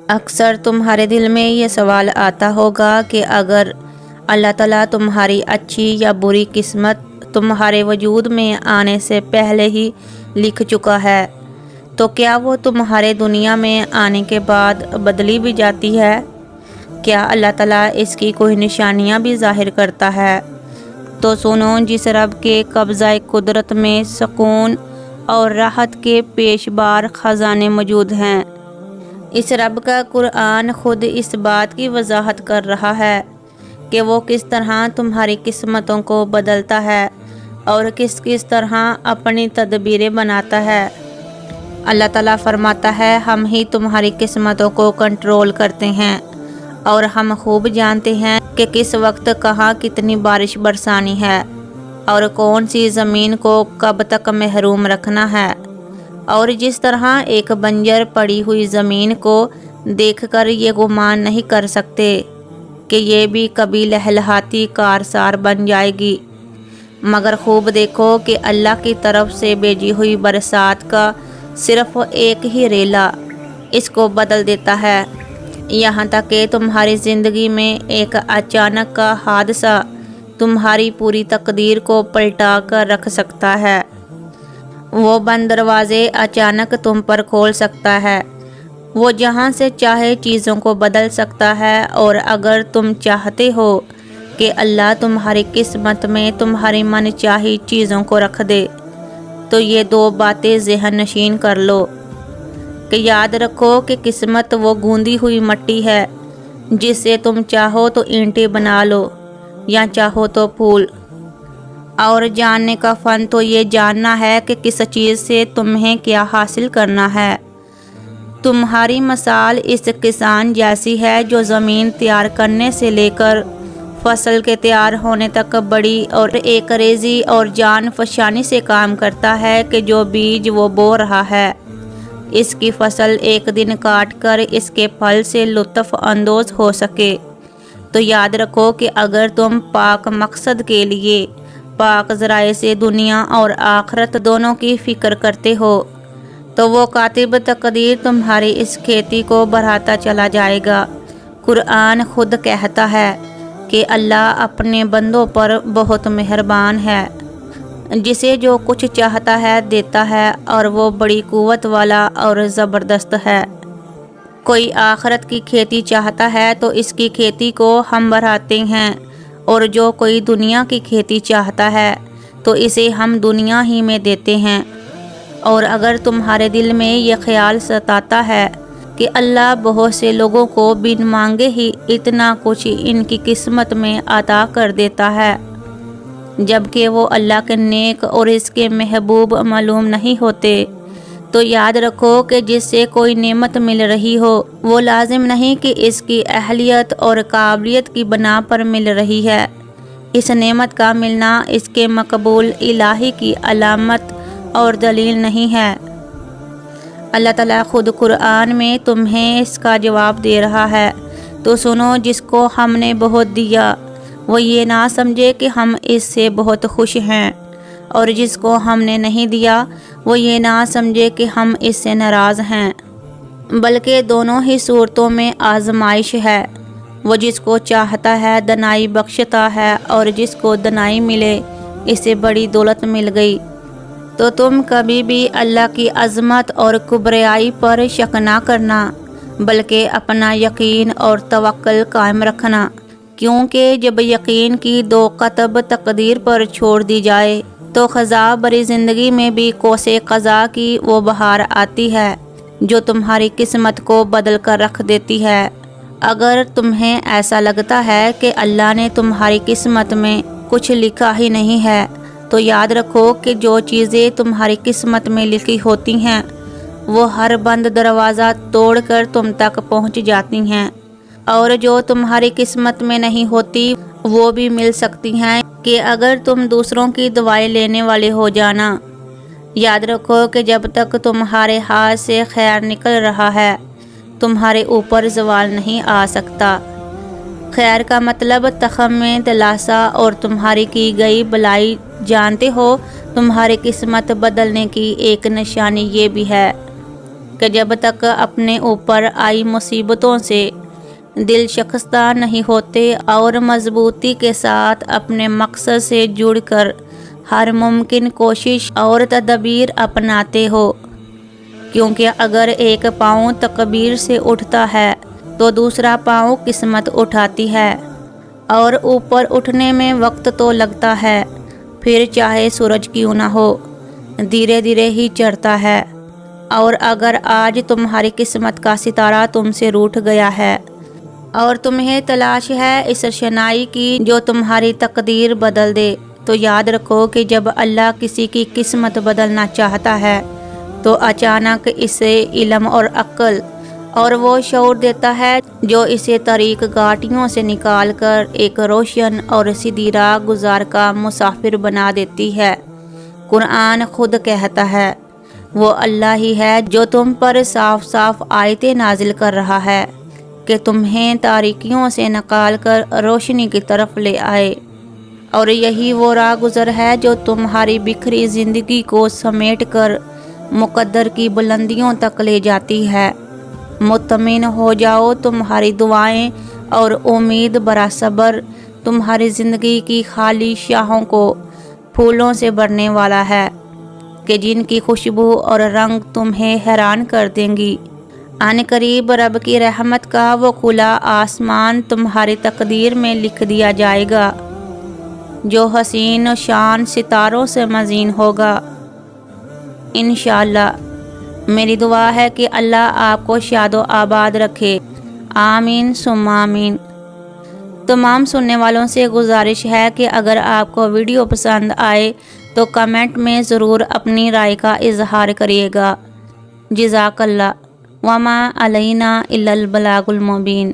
اکثر تمہارے دل میں یہ سوال آتا ہوگا کہ اگر اللہ تعالیٰ تمہاری اچھی یا بری قسمت تمہارے وجود میں آنے سے پہلے ہی لکھ چکا ہے تو کیا وہ تمہارے دنیا میں آنے کے بعد بدلی بھی جاتی ہے؟ کیا اللہ تعالیٰ اس کی کوئی نشانیاں بھی ظاہر کرتا ہے؟ تو سنو، جس رب کے قبضہ قدرت میں سکون اور راحت کے پیش بار خزانے موجود ہیں، اس رب کا قرآن خود اس بات کی وضاحت کر رہا ہے کہ وہ کس طرح تمہاری قسمتوں کو بدلتا ہے اور کس طرح اپنی تدبیریں بناتا ہے۔ اللہ تعالیٰ فرماتا ہے، ہم ہی تمہاری قسمتوں کو کنٹرول کرتے ہیں اور ہم خوب جانتے ہیں کہ کس وقت کہاں کتنی بارش برسانی ہے اور کون سی زمین کو کب تک محروم رکھنا ہے۔ اور جس طرح ایک بنجر پڑی ہوئی زمین کو دیکھ کر یہ گمان نہیں کر سکتے کہ یہ بھی کبھی لہلہاتی کارسار بن جائے گی، مگر خوب دیکھو کہ اللہ کی طرف سے بھیجی ہوئی برسات کا صرف ایک ہی ریلا اس کو بدل دیتا ہے، یہاں تک کہ تمہاری زندگی میں ایک اچانک کا حادثہ تمہاری پوری تقدیر کو پلٹا کر رکھ سکتا ہے۔ وہ بند دروازے اچانک تم پر کھول سکتا ہے، وہ جہاں سے چاہے چیزوں کو بدل سکتا ہے، اور اگر تم چاہتے ہو کہ اللہ تمہاری قسمت میں تمہاری من چاہی چیزوں کو رکھ دے تو یہ دو باتیں ذہن نشین کر لو کہ یاد رکھو کہ قسمت وہ گوندی ہوئی مٹی ہے جس سے تم چاہو تو اینٹیں بنا لو یا چاہو تو پھول، اور جاننے کا فن تو یہ جاننا ہے کہ کس چیز سے تمہیں کیا حاصل کرنا ہے۔ تمہاری مثال اس کسان جیسی ہے جو زمین تیار کرنے سے لے کر فصل کے تیار ہونے تک بڑی اور ایک ریزی اور جان فشانی سے کام کرتا ہے کہ جو بیج وہ بو رہا ہے اس کی فصل ایک دن کاٹ کر اس کے پھل سے لطف اندوز ہو سکے۔ تو یاد رکھو کہ اگر تم پاک مقصد کے لیے پاک ذرائع سے دنیا اور آخرت دونوں کی فکر کرتے ہو تو وہ کاتب تقدیر تمہاری اس کھیتی کو بڑھاتا چلا جائے گا۔ قرآن خود کہتا ہے کہ اللہ اپنے بندوں پر بہت مہربان ہے، جسے جو کچھ چاہتا ہے دیتا ہے، اور وہ بڑی قوت والا اور زبردست ہے۔ کوئی آخرت کی کھیتی چاہتا ہے تو اس کی کھیتی کو ہم بڑھاتے ہیں، اور جو کوئی دنیا کی کھیتی چاہتا ہے تو اسے ہم دنیا ہی میں دیتے ہیں۔ اور اگر تمہارے دل میں یہ خیال ستاتا ہے کہ اللہ بہت سے لوگوں کو بن مانگے ہی اتنا کچھ ان کی قسمت میں عطا کر دیتا ہے جبکہ وہ اللہ کے نیک اور اس کے محبوب معلوم نہیں ہوتے، تو یاد رکھو کہ جس سے کوئی نعمت مل رہی ہو وہ لازم نہیں کہ اس کی اہلیت اور قابلیت کی بنا پر مل رہی ہے۔ اس نعمت کا ملنا اس کے مقبول الہی کی علامت اور دلیل نہیں ہے۔ اللہ تعالیٰ خود قرآن میں تمہیں اس کا جواب دے رہا ہے۔ تو سنو، جس کو ہم نے بہت دیا وہ یہ نہ سمجھے کہ ہم اس سے بہت خوش ہیں، اور جس کو ہم نے نہیں دیا وہ یہ نہ سمجھے کہ ہم اس سے ناراض ہیں، بلکہ دونوں ہی صورتوں میں آزمائش ہے۔ وہ جس کو چاہتا ہے دنائی بخشتا ہے، اور جس کو دنائی ملے اسے بڑی دولت مل گئی۔ تو تم کبھی بھی اللہ کی عظمت اور کبریائی پر شک نہ کرنا، بلکہ اپنا یقین اور توکل قائم رکھنا، کیونکہ جب یقین کی دو قطب تقدیر پر چھوڑ دی جائے تو خزاں بری زندگی میں بھی کوسے قضا کی وہ بہار آتی ہے جو تمہاری قسمت کو بدل کر رکھ دیتی ہے۔ اگر تمہیں ایسا لگتا ہے کہ اللہ نے تمہاری قسمت میں کچھ لکھا ہی نہیں ہے تو یاد رکھو کہ جو چیزیں تمہاری قسمت میں لکھی ہوتی ہیں وہ ہر بند دروازہ توڑ کر تم تک پہنچ جاتی ہیں، اور جو تمہاری قسمت میں نہیں ہوتی وہ بھی مل سکتی ہیں کہ اگر تم دوسروں کی دعائیں لینے والے ہو جانا۔ یاد رکھو کہ جب تک تمہارے ہاتھ سے خیر نکل رہا ہے تمہارے اوپر زوال نہیں آ سکتا۔ خیر کا مطلب تخم میں دلاسا، اور تمہاری کی گئی بلائی جانتے ہو تمہاری قسمت بدلنے کی ایک نشانی یہ بھی ہے کہ جب تک اپنے اوپر آئی مصیبتوں سے دل شکستہ نہیں ہوتے اور مضبوطی کے ساتھ اپنے مقصد سے جڑ کر ہر ممکن کوشش اور تدبیر اپناتے ہو، کیونکہ اگر ایک پاؤں تکبیر سے اٹھتا ہے تو دوسرا پاؤں قسمت اٹھاتی ہے، اور اوپر اٹھنے میں وقت تو لگتا ہے، پھر چاہے سورج کیوں نہ ہو، دھیرے دھیرے ہی چڑھتا ہے۔ اور اگر آج تمہاری قسمت کا ستارہ تم سے روٹھ گیا ہے اور تمہیں تلاش ہے اس شنائی کی جو تمہاری تقدیر بدل دے، تو یاد رکھو کہ جب اللہ کسی کی قسمت بدلنا چاہتا ہے تو اچانک اسے علم اور عقل اور وہ شعور دیتا ہے جو اسے طریق گھاٹیوں سے نکال کر ایک روشن اور سیدھی راہ گزار کا مسافر بنا دیتی ہے۔ قرآن خود کہتا ہے، وہ اللہ ہی ہے جو تم پر صاف صاف آیتیں نازل کر رہا ہے کہ تمہیں تاریکیوں سے نکال کر روشنی کی طرف لے آئے، اور یہی وہ راہ گزر ہے جو تمہاری بکھری زندگی کو سمیٹ کر مقدر کی بلندیوں تک لے جاتی ہے۔ مطمئن ہو جاؤ، تمہاری دعائیں اور امید برا صبر تمہاری زندگی کی خالی شاہوں کو پھولوں سے بھرنے والا ہے کہ جن کی خوشبو اور رنگ تمہیں حیران کر دیں گی۔ ان قریب رب کی رحمت کا وہ کھلا آسمان تمہاری تقدیر میں لکھ دیا جائے گا جو حسین و شان ستاروں سے مزین ہوگا انشاءاللہ۔ میری دعا ہے کہ اللہ آپ کو شاد و آباد رکھے، آمین ثم آمین۔ تمام سننے والوں سے گزارش ہے کہ اگر آپ کو ویڈیو پسند آئے تو کمنٹ میں ضرور اپنی رائے کا اظہار کریے گا۔ جزاک اللہ، وما علینا الا البلاغ المبین۔